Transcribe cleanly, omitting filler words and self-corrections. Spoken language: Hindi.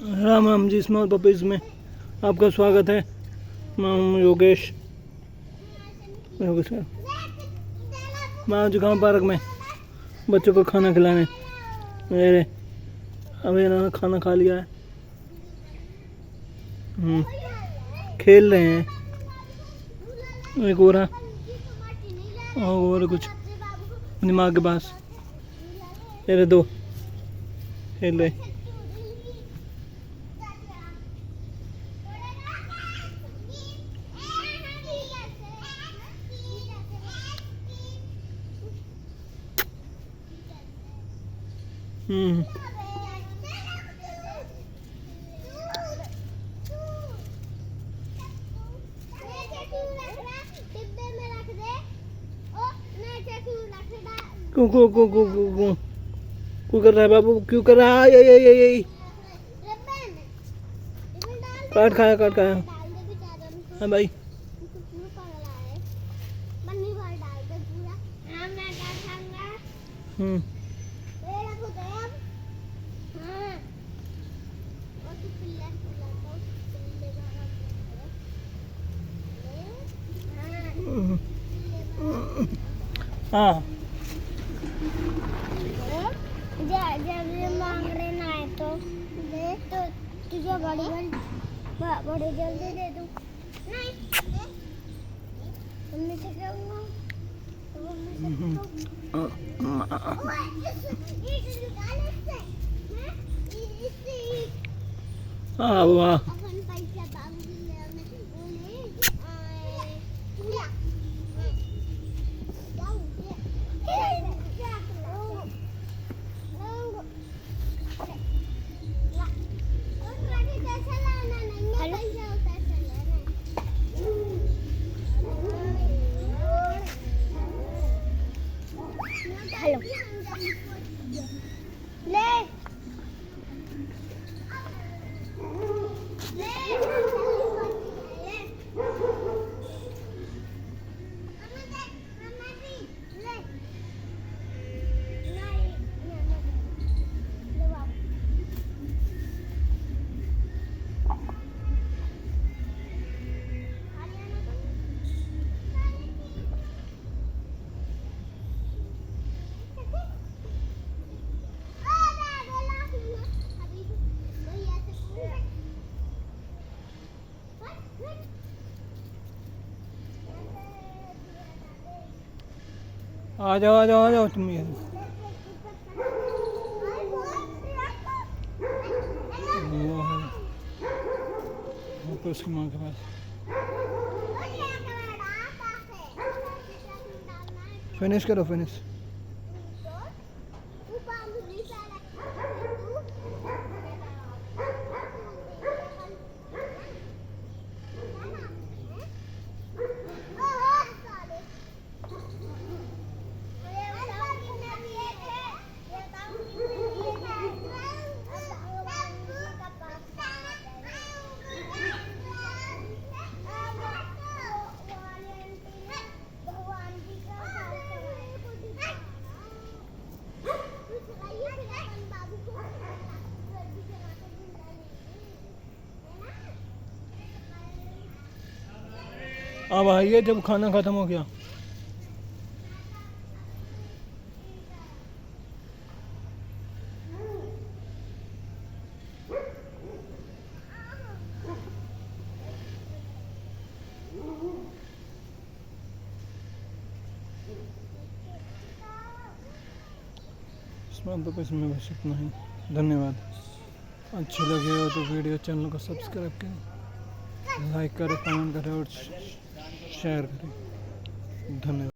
राम राम जी, स्मॉल पपीज़ में आपका स्वागत है। मैं हूँ योगेश सर। मैं आज गाँव पार्क में बच्चों को खाना खिलाने। मेरे अभी इन्होंने खाना खा लिया है। खेल रहे हैं। एक हो रहा और कुछ दिमाग के पास। मेरे दो खेल रहे। क्यों क्यों क्यों क्यों क्यों क्यों क्यों कर रहा है बाबू? क्यों कर रहा है? ये काट खाया। हाँ भाई। हाँ जब ये मांग रहे ना है तो दे, तो तुझे बड़ी जल्दी दे दूँ। नहीं मम्मी से कहूँगा तो मम्मी से हाँ वाह। अपन पैसा बाबू ले आने हेलो ले आ जाओ तुम ये। वो है तो उसकी माँ के पास। फिनिश करो फिनिश। अब आइए जब खाना ख़त्म हो गया। इसमें बस इतना ही। धन्यवाद। अच्छी लगे हो तो वीडियो चैनल को सब्सक्राइब करें, लाइक करें, कमेंट करें और शेयर करें। धन्यवाद।